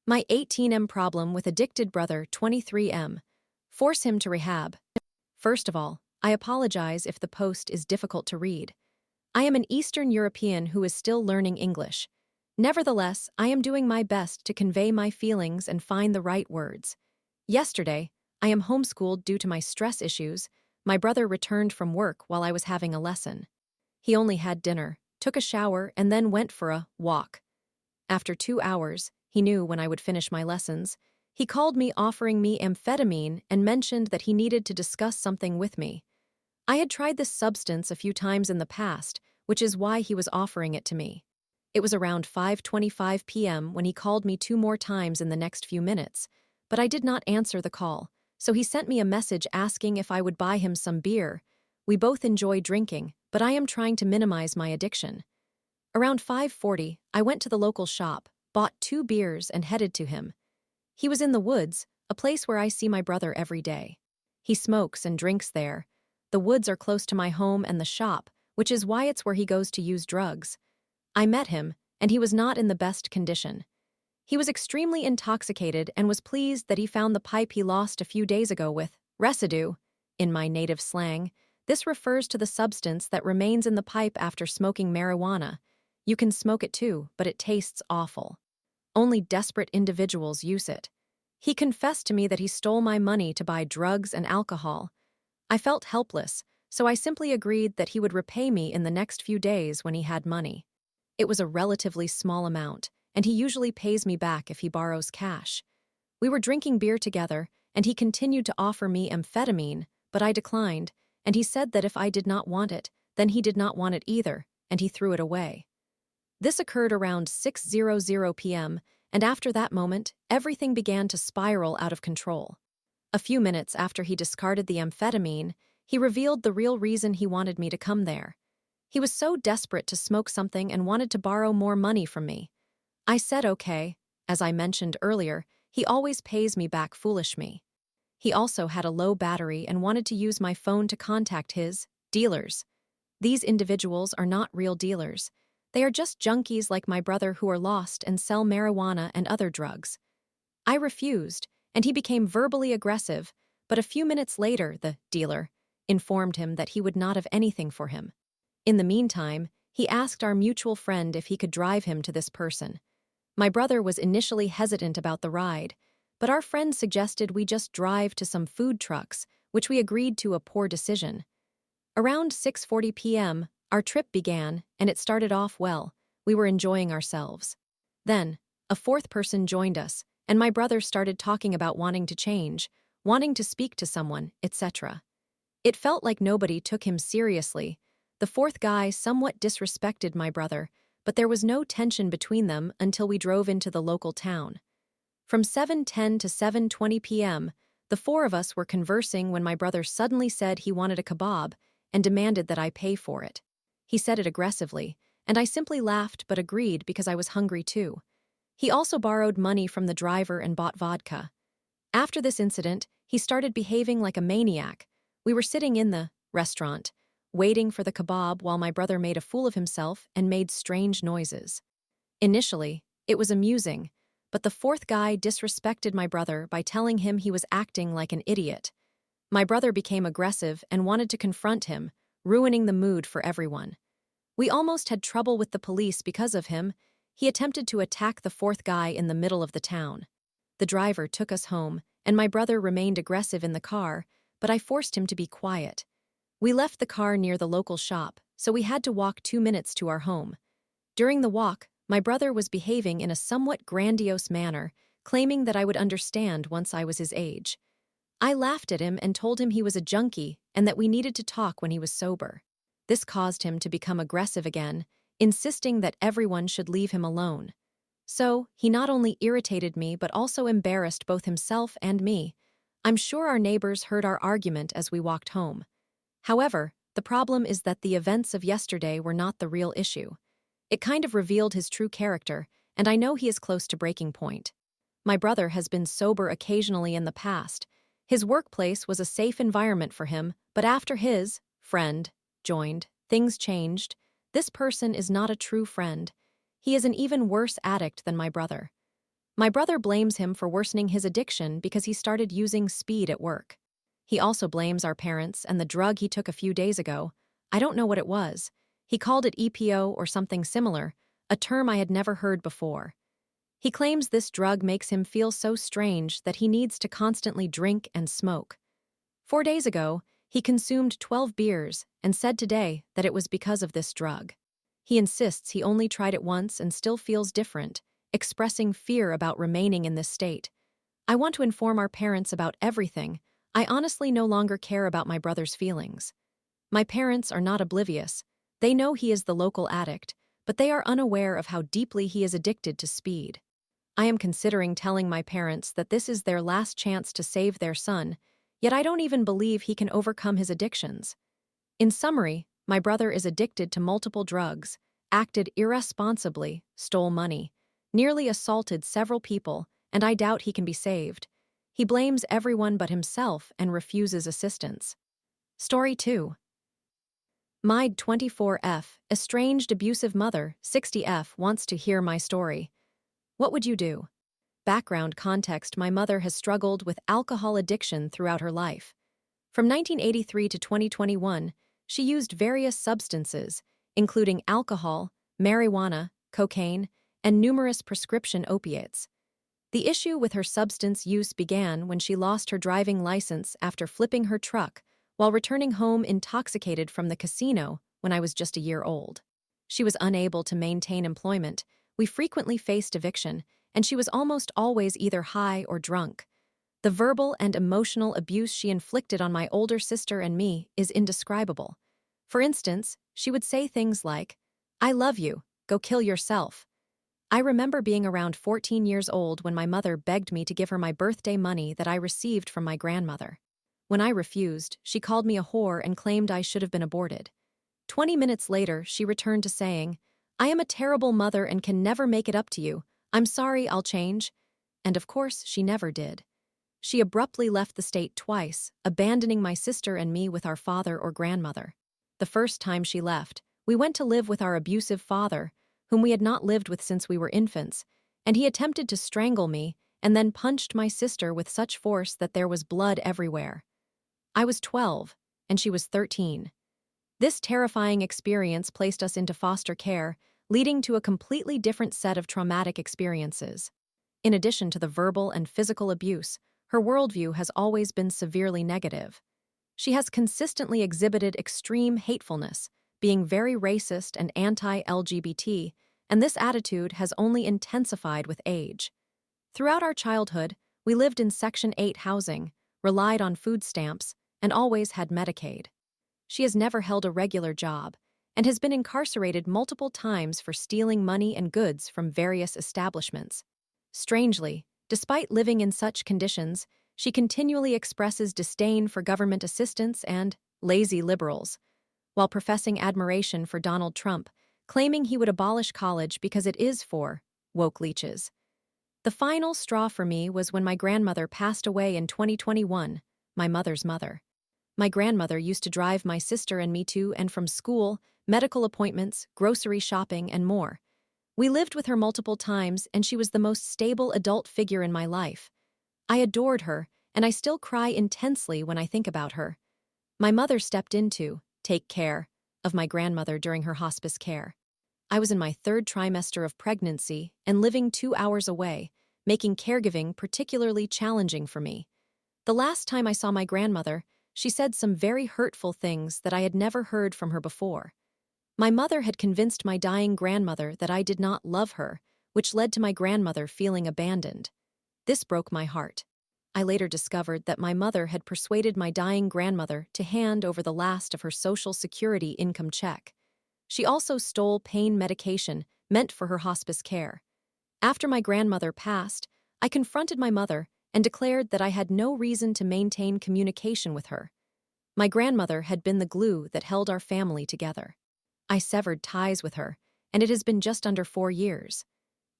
My 18M problem with addicted brother 23M. Force him to rehab. First of all, I apologize if the post is difficult to read. I am an Eastern European who is still learning English. Nevertheless, I am doing my best to convey my feelings and find the right words. Yesterday, I am homeschooled due to my stress issues. My brother returned from work while I was having a lesson. He only had dinner, took a shower, and then went for a walk. After 2 hours, he knew when I would finish my lessons. He called me offering me amphetamine and mentioned that he needed to discuss something with me. I had tried this substance a few times in the past, which is why he was offering it to me. It was around 5:25 p.m. when he called me 2 more times in the next few minutes, but I did not answer the call, so he sent me a message asking if I would buy him some beer. We both enjoy drinking, but I am trying to minimize my addiction. Around 5:40, I went to the local shop, bought 2 beers and headed to him. He was in the woods, a place where I see my brother every day. He smokes and drinks there. The woods are close to my home and the shop, which is why it's where he goes to use drugs. I met him, and he was not in the best condition. He was extremely intoxicated and was pleased that he found the pipe he lost a few days ago with residue. In my native slang, this refers to the substance that remains in the pipe after smoking marijuana. You can smoke it too, but it tastes awful. Only desperate individuals use it. He confessed to me that he stole my money to buy drugs and alcohol. I felt helpless, so I simply agreed that he would repay me in the next few days when he had money. It was a relatively small amount, and he usually pays me back if he borrows cash. We were drinking beer together, and he continued to offer me amphetamine, but I declined, and he said that if I did not want it, then he did not want it either, and he threw it away. This occurred around 6:00 p.m., and after that moment, everything began to spiral out of control. A few minutes after he discarded the amphetamine, he revealed the real reason he wanted me to come there. He was so desperate to smoke something and wanted to borrow more money from me. I said okay. As I mentioned earlier, he always pays me back foolish me. He also had a low battery and wanted to use my phone to contact his dealers. These individuals are not real dealers. They are just junkies like my brother who are lost and sell marijuana and other drugs. I refused, and he became verbally aggressive, but a few minutes later, the dealer informed him that he would not have anything for him. In the meantime, he asked our mutual friend if he could drive him to this person. My brother was initially hesitant about the ride, but our friend suggested we just drive to some food trucks, which we agreed to a poor decision. Around 6:40 p.m., our trip began, and it started off well. We were enjoying ourselves. Then, a 4th person joined us, and my brother started talking about wanting to change, wanting to speak to someone, etc. It felt like nobody took him seriously. The 4th guy somewhat disrespected my brother, but there was no tension between them until we drove into the local town. From 7:10 to 7:20 p.m., the 4 of us were conversing when my brother suddenly said he wanted a kebab and demanded that I pay for it. He said it aggressively, and I simply laughed but agreed because I was hungry too. He also borrowed money from the driver and bought vodka. After this incident, he started behaving like a maniac. We were sitting in the restaurant, waiting for the kebab while my brother made a fool of himself and made strange noises. Initially, it was amusing, but the 4th guy disrespected my brother by telling him he was acting like an idiot. My brother became aggressive and wanted to confront him, ruining the mood for everyone. We almost had trouble with the police because of him. He attempted to attack the 4th guy in the middle of the town. The driver took us home, and my brother remained aggressive in the car, but I forced him to be quiet. We left the car near the local shop, so we had to walk 2 minutes to our home. During the walk, my brother was behaving in a somewhat grandiose manner, claiming that I would understand once I was his age. I laughed at him and told him he was a junkie and that we needed to talk when he was sober. This caused him to become aggressive again, insisting that everyone should leave him alone. So, he not only irritated me but also embarrassed both himself and me. I'm sure our neighbors heard our argument as we walked home. However, the problem is that the events of yesterday were not the real issue. It kind of revealed his true character, and I know he is close to breaking point. My brother has been sober occasionally in the past. His workplace was a safe environment for him, but after his friend joined, things changed. This person is not a true friend. He is an even worse addict than my brother. My brother blames him for worsening his addiction because he started using speed at work. He also blames our parents and the drug he took a few days ago. I don't know what it was. He called it EPO or something similar, a term I had never heard before. He claims this drug makes him feel so strange that he needs to constantly drink and smoke. 4 days ago, he consumed 12 beers and said today that it was because of this drug. He insists he only tried it once and still feels different, expressing fear about remaining in this state. I want to inform our parents about everything. I honestly no longer care about my brother's feelings. My parents are not oblivious. They know he is the local addict, but they are unaware of how deeply he is addicted to speed. I am considering telling my parents that this is their last chance to save their son, yet I don't even believe he can overcome his addictions. In summary, my brother is addicted to multiple drugs, acted irresponsibly, stole money, nearly assaulted several people, and I doubt he can be saved. He blames everyone but himself and refuses assistance. Story 2. Mide 24F, estranged abusive mother, 60F, wants to hear my story. What would you do? Background context: my mother has struggled with alcohol addiction throughout her life. From 1983 to 2021, she used various substances, including alcohol, marijuana, cocaine, and numerous prescription opiates. The issue with her substance use began when she lost her driving license after flipping her truck while returning home intoxicated from the casino when I was just a year old. She was unable to maintain employment. We frequently faced eviction, and she was almost always either high or drunk. The verbal and emotional abuse she inflicted on my older sister and me is indescribable. For instance, she would say things like, "I love you, go kill yourself." I remember being around 14 years old when my mother begged me to give her my birthday money that I received from my grandmother. When I refused, she called me a whore and claimed I should have been aborted. 20 minutes later, she returned to saying, "I am a terrible mother and can never make it up to you. I'm sorry, I'll change." And of course, she never did. She abruptly left the state twice, abandoning my sister and me with our father or grandmother. The first time she left, we went to live with our abusive father, whom we had not lived with since we were infants, and he attempted to strangle me and then punched my sister with such force that there was blood everywhere. I was 12, and she was 13. This terrifying experience placed us into foster care, leading to a completely different set of traumatic experiences. In addition to the verbal and physical abuse, her worldview has always been severely negative. She has consistently exhibited extreme hatefulness, being very racist and anti-LGBT, and this attitude has only intensified with age. Throughout our childhood, we lived in Section 8 housing, relied on food stamps, and always had Medicaid. She has never held a regular job and has been incarcerated multiple times for stealing money and goods from various establishments. Strangely, despite living in such conditions, she continually expresses disdain for government assistance and lazy liberals, while professing admiration for Donald Trump, claiming he would abolish college because it is for woke leeches. The final straw for me was when my grandmother passed away in 2021, my mother's mother. My grandmother used to drive my sister and me to and from school, medical appointments, grocery shopping, and more. We lived with her multiple times, and she was the most stable adult figure in my life. I adored her, and I still cry intensely when I think about her. My mother stepped in to take care of my grandmother during her hospice care. I was in my 3rd trimester of pregnancy and living 2 hours away, making caregiving particularly challenging for me. The last time I saw my grandmother, she said some very hurtful things that I had never heard from her before. My mother had convinced my dying grandmother that I did not love her, which led to my grandmother feeling abandoned. This broke my heart. I later discovered that my mother had persuaded my dying grandmother to hand over the last of her Social Security income check. She also stole pain medication meant for her hospice care. After my grandmother passed, I confronted my mother and declared that I had no reason to maintain communication with her. My grandmother had been the glue that held our family together. I severed ties with her, and it has been just under 4 years.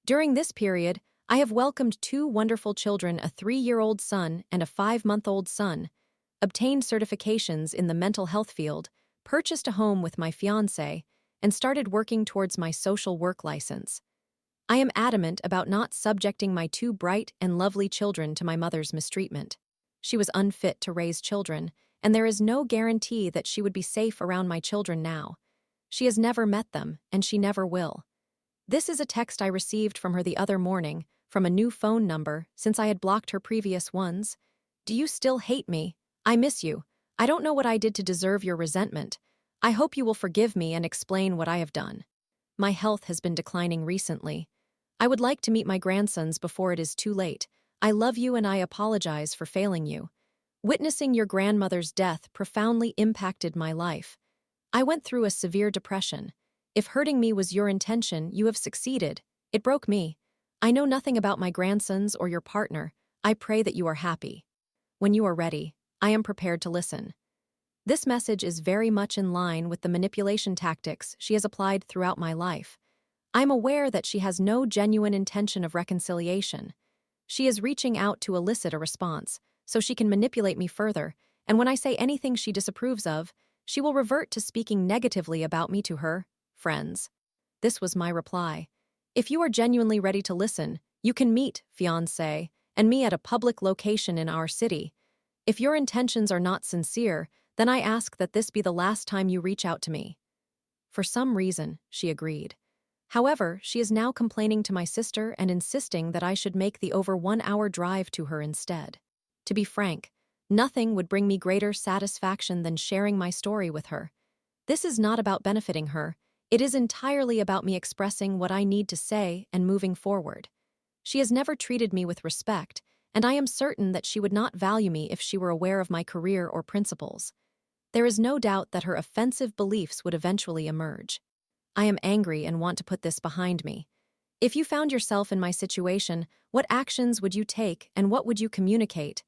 During this period, I have welcomed 2 wonderful children, a 3-year-old son and a 5-month-old son, obtained certifications in the mental health field, purchased a home with my fiancé, and started working towards my social work license. I am adamant about not subjecting my two bright and lovely children to my mother's mistreatment. She was unfit to raise children, and there is no guarantee that she would be safe around my children now. She has never met them, and she never will. This is a text I received from her the other morning, from a new phone number, since I had blocked her previous ones. Do you still hate me? I miss you. I don't know what I did to deserve your resentment. I hope you will forgive me and explain what I have done. My health has been declining recently. I would like to meet my grandsons before it is too late. I love you and I apologize for failing you. Witnessing your grandmother's death profoundly impacted my life. I went through a severe depression. If hurting me was your intention, you have succeeded. It broke me. I know nothing about my grandsons or your partner. I pray that you are happy. When you are ready, I am prepared to listen. This message is very much in line with the manipulation tactics she has applied throughout my life. I am aware that she has no genuine intention of reconciliation. She is reaching out to elicit a response, so she can manipulate me further, and when I say anything she disapproves of, she will revert to speaking negatively about me to her friends. This was my reply. If you are genuinely ready to listen, you can meet fiancé and me at a public location in our city. If your intentions are not sincere, then I ask that this be the last time you reach out to me. For some reason, she agreed. However, she is now complaining to my sister and insisting that I should make the over 1-hour drive to her instead. To be frank, nothing would bring me greater satisfaction than sharing my story with her. This is not about benefiting her. It is entirely about me expressing what I need to say and moving forward. She has never treated me with respect, and I am certain that she would not value me if she were aware of my career or principles. There is no doubt that her offensive beliefs would eventually emerge. I am angry and want to put this behind me. If you found yourself in my situation, what actions would you take and what would you communicate?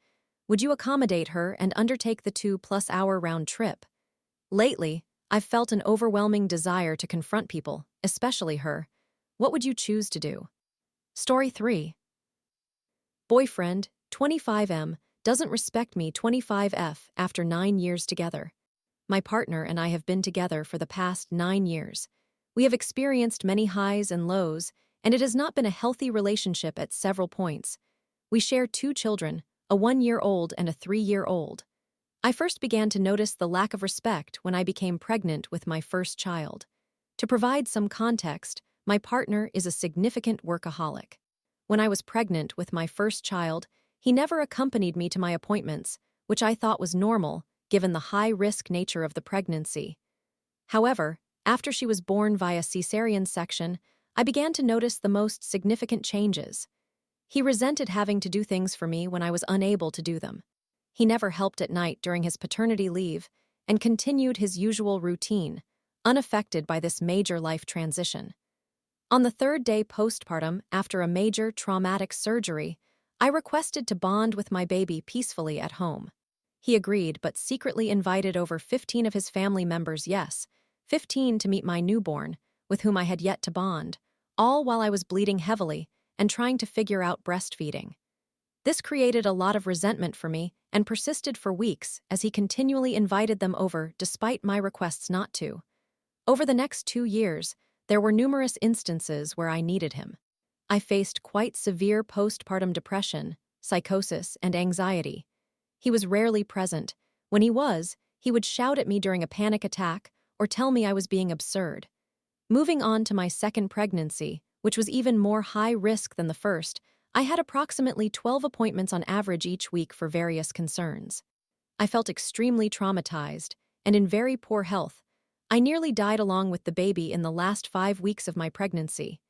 Would you accommodate her and undertake the 2+ hour round trip? Lately, I've felt an overwhelming desire to confront people, especially her. What would you choose to do? Story 3. Boyfriend, 25M, doesn't respect me 25F after 9 years together. My partner and I have been together for the past 9 years. We have experienced many highs and lows, and it has not been a healthy relationship at several points. We share 2 children, a 1-year-old and a 3-year-old. I first began to notice the lack of respect when I became pregnant with my first child. To provide some context, my partner is a significant workaholic. When I was pregnant with my first child, he never accompanied me to my appointments, which I thought was normal, given the high-risk nature of the pregnancy. However, after she was born via cesarean section, I began to notice the most significant changes. He resented having to do things for me when I was unable to do them. He never helped at night during his paternity leave and continued his usual routine, unaffected by this major life transition. On the 3rd day postpartum, after a major traumatic surgery, I requested to bond with my baby peacefully at home. He agreed but secretly invited over 15 of his family members, 15 to meet my newborn, with whom I had yet to bond, all while I was bleeding heavily and trying to figure out breastfeeding. This created a lot of resentment for me and persisted for weeks as he continually invited them over despite my requests not to. Over the next 2 years, there were numerous instances where I needed him. I faced quite severe postpartum depression, psychosis, and anxiety. He was rarely present. When he was, he would shout at me during a panic attack or tell me I was being absurd. Moving on to my second pregnancy, which was even more high risk than the first, I had approximately 12 appointments on average each week for various concerns. I felt extremely traumatized and in very poor health. I nearly died along with the baby in the last 5 weeks of my pregnancy.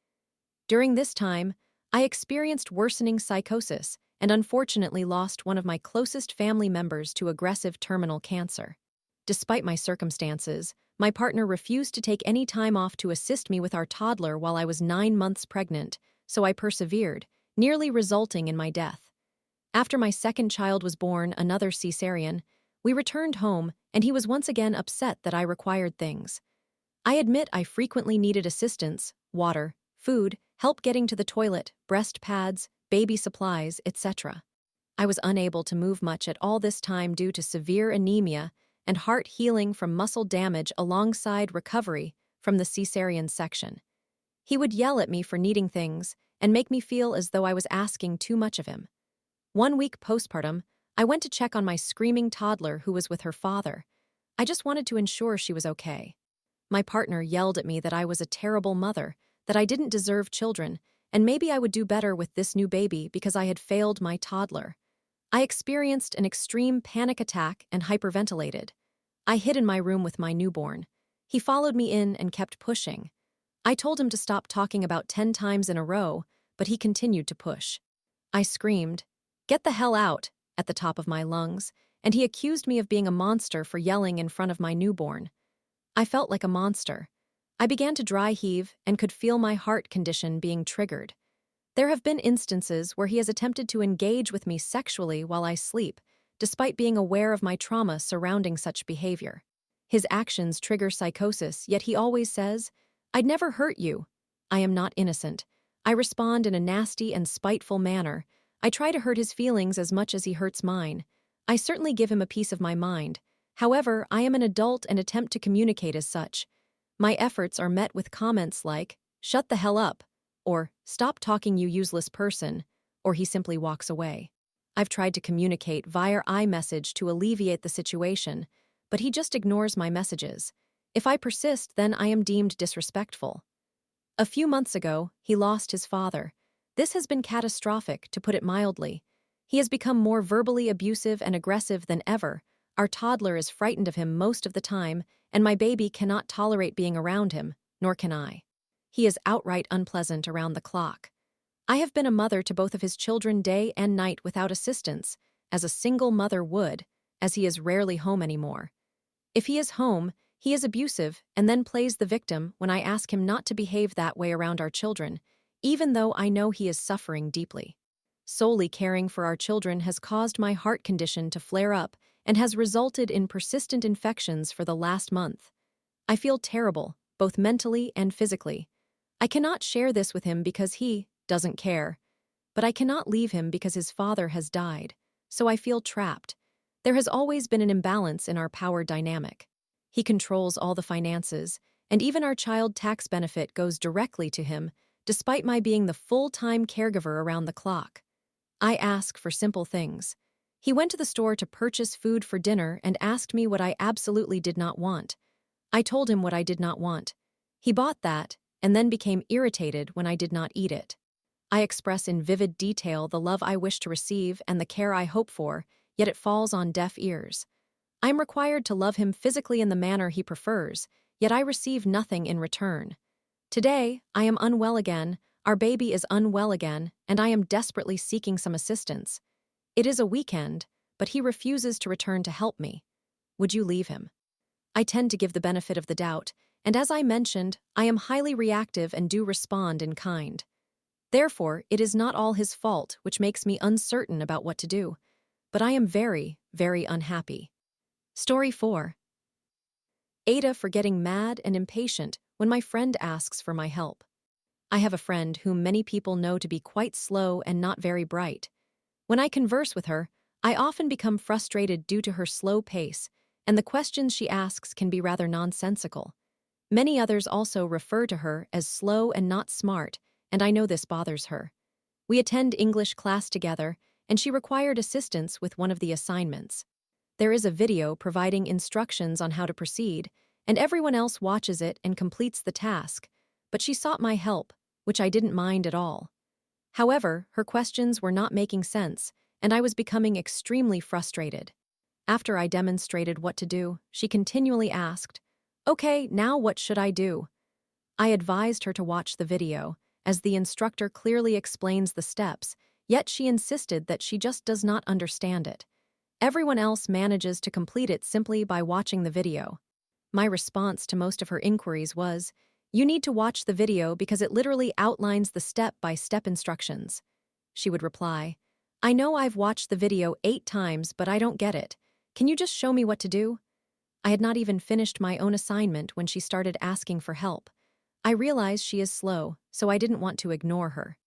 During this time, I experienced worsening psychosis and unfortunately lost one of my closest family members to aggressive terminal cancer. Despite my circumstances, my partner refused to take any time off to assist me with our toddler while I was 9 months pregnant, so I persevered, nearly resulting in my death. After my second child was born, another cesarean, we returned home and he was once again upset that I required things. I admit I frequently needed assistance, water, food, help getting to the toilet, breast pads, baby supplies, etc. I was unable to move much at all this time due to severe anemia and heart healing from muscle damage alongside recovery from the cesarean section. He would yell at me for needing things and make me feel as though I was asking too much of him. 1 week postpartum, I went to check on my screaming toddler who was with her father. I just wanted to ensure she was okay. My partner yelled at me that I was a terrible mother, that I didn't deserve children, and maybe I would do better with this new baby because I had failed my toddler. I experienced an extreme panic attack and hyperventilated. I hid in my room with my newborn. He followed me in and kept pushing. I told him to stop talking about 10 times in a row, but he continued to push. I screamed, "Get the hell out," at the top of my lungs, and he accused me of being a monster for yelling in front of my newborn. I felt like a monster. I began to dry heave and could feel my heart condition being triggered. There have been instances where he has attempted to engage with me sexually while I sleep, despite being aware of my trauma surrounding such behavior. His actions trigger psychosis, yet he always says, "I'd never hurt you." I am not innocent. I respond in a nasty and spiteful manner. I try to hurt his feelings as much as he hurts mine. I certainly give him a piece of my mind. However, I am an adult and attempt to communicate as such. My efforts are met with comments like, "Shut the hell up," or "Stop talking, you useless person," or he simply walks away. I've tried to communicate via iMessage to alleviate the situation, but he just ignores my messages. If I persist, then I am deemed disrespectful. A few months ago, he lost his father. This has been catastrophic, to put it mildly. He has become more verbally abusive and aggressive than ever. Our toddler is frightened of him most of the time, and my baby cannot tolerate being around him, nor can I. He is outright unpleasant around the clock. I have been a mother to both of his children day and night without assistance, as a single mother would, as he is rarely home anymore. If he is home, he is abusive and then plays the victim when I ask him not to behave that way around our children, even though I know he is suffering deeply. Solely caring for our children has caused my heart condition to flare up and has resulted in persistent infections for the last month. I feel terrible, both mentally and physically. I cannot share this with him because he doesn't care, but I cannot leave him because his father has died, so I feel trapped. There has always been an imbalance in our power dynamic. He controls all the finances, and even our child tax benefit goes directly to him, despite my being the full-time caregiver around the clock. I ask for simple things. He went to the store to purchase food for dinner and asked me what I absolutely did not want. I told him what I did not want. He bought that, and then became irritated when I did not eat it. I express in vivid detail the love I wish to receive and the care I hope for, yet it falls on deaf ears. I am required to love him physically in the manner he prefers, yet I receive nothing in return. Today, I am unwell again, our baby is unwell again, and I am desperately seeking some assistance. It is a weekend, but he refuses to return to help me. Would you leave him? I tend to give the benefit of the doubt, and as I mentioned, I am highly reactive and do respond in kind. Therefore, it is not all his fault, which makes me uncertain about what to do. But I am very, very unhappy. Story 4. Aita for getting mad and impatient when my friend asks for my help. I have a friend whom many people know to be quite slow and not very bright. When I converse with her, I often become frustrated due to her slow pace, and the questions she asks can be rather nonsensical. Many others also refer to her as slow and not smart, and I know this bothers her. We attend English class together, and she required assistance with one of the assignments. There is a video providing instructions on how to proceed, and everyone else watches it and completes the task, but she sought my help, which I didn't mind at all. However, her questions were not making sense, and I was becoming extremely frustrated. After I demonstrated what to do, she continually asked, "Okay, now what should I do?" I advised her to watch the video, as the instructor clearly explains the steps, yet she insisted that she just does not understand it. Everyone else manages to complete it simply by watching the video. My response to most of her inquiries was, "You need to watch the video because it literally outlines the step-by-step instructions." She would reply, "I know I've watched the video 8 times, but I don't get it. Can you just show me what to do?" I had not even finished my own assignment when she started asking for help. I realized she is slow, so I didn't want to ignore her.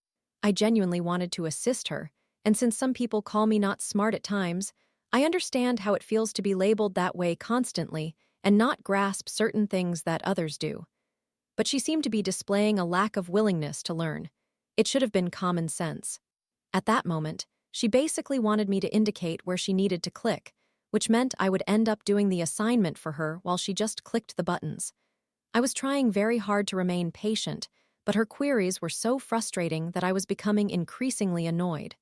I genuinely wanted to assist her, and since some people call me not smart at times, I understand how it feels to be labeled that way constantly and not grasp certain things that others do. but she seemed to be displaying a lack of willingness to learn. It should have been common sense. At that moment, she basically wanted me to indicate where she needed to click, which meant I would end up doing the assignment for her while she just clicked the buttons. I was trying very hard to remain patient, but her queries were so frustrating that I was becoming increasingly annoyed.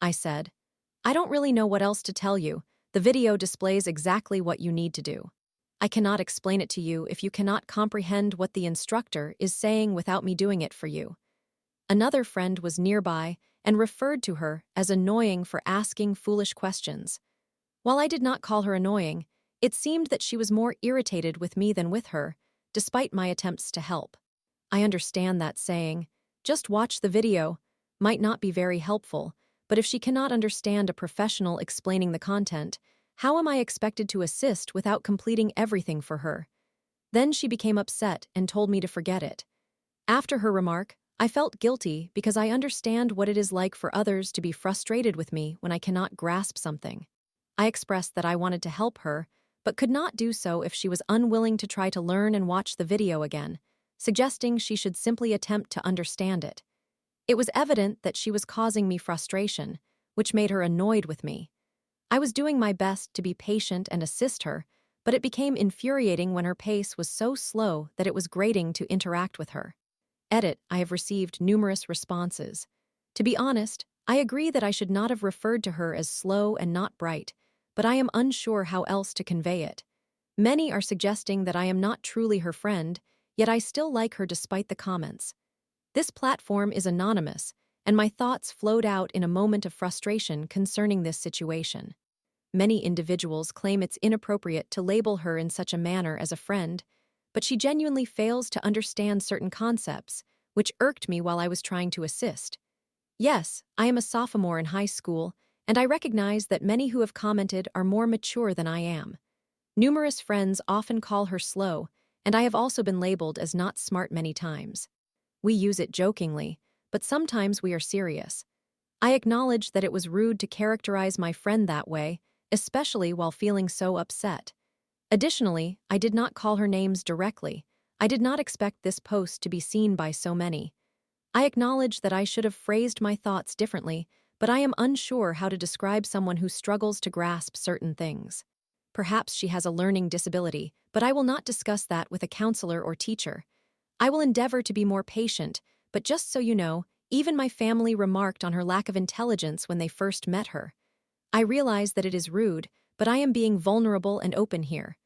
I said, "I don't really know what else to tell you. The video displays exactly what you need to do. I cannot explain it to you if you cannot comprehend what the instructor is saying without me doing it for you." Another friend was nearby and referred to her as annoying for asking foolish questions. While I did not call her annoying, it seemed that she was more irritated with me than with her, despite my attempts to help. I understand that saying, "Just watch the video," might not be very helpful, but if she cannot understand a professional explaining the content, how am I expected to assist without completing everything for her? Then she became upset and told me to forget it. After her remark, I felt guilty because I understand what it is like for others to be frustrated with me when I cannot grasp something. I expressed that I wanted to help her, but could not do so if she was unwilling to try to learn and watch the video again, suggesting she should simply attempt to understand it. It was evident that she was causing me frustration, which made her annoyed with me. I was doing my best to be patient and assist her, but it became infuriating when her pace was so slow that it was grating to interact with her. Edit, I have received numerous responses. To be honest, I agree that I should not have referred to her as slow and not bright, but I am unsure how else to convey it. Many are suggesting that I am not truly her friend, yet I still like her despite the comments. This platform is anonymous, and my thoughts flowed out in a moment of frustration concerning this situation. Many individuals claim it's inappropriate to label her in such a manner as a friend, but she genuinely fails to understand certain concepts, which irked me while I was trying to assist. Yes, I am a sophomore in high school, and I recognize that many who have commented are more mature than I am. Numerous friends often call her slow, and I have also been labeled as not smart many times. We use it jokingly, but sometimes we are serious. I acknowledge that it was rude to characterize my friend that way, especially while feeling so upset. Additionally, I did not call her names directly. I did not expect this post to be seen by so many. I acknowledge that I should have phrased my thoughts differently, but I am unsure how to describe someone who struggles to grasp certain things. Perhaps she has a learning disability, but I will not discuss that with a counselor or teacher. I will endeavor to be more patient, but just so you know, even my family remarked on her lack of intelligence when they first met her. I realize that it is rude, but I am being vulnerable and open here.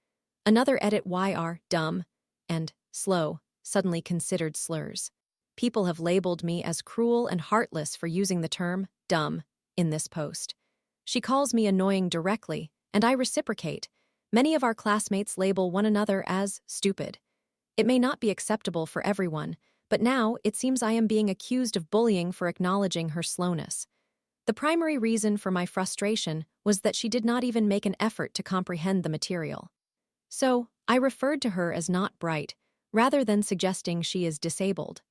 Another edit YR, dumb, and slow, suddenly considered slurs. People have labeled me as cruel and heartless for using the term dumb in this post. She calls me annoying directly, and I reciprocate. Many of our classmates label one another as stupid. It may not be acceptable for everyone, but now it seems I am being accused of bullying for acknowledging her slowness. The primary reason for my frustration was that she did not even make an effort to comprehend the material. So, I referred to her as not bright, rather than suggesting she is disabled.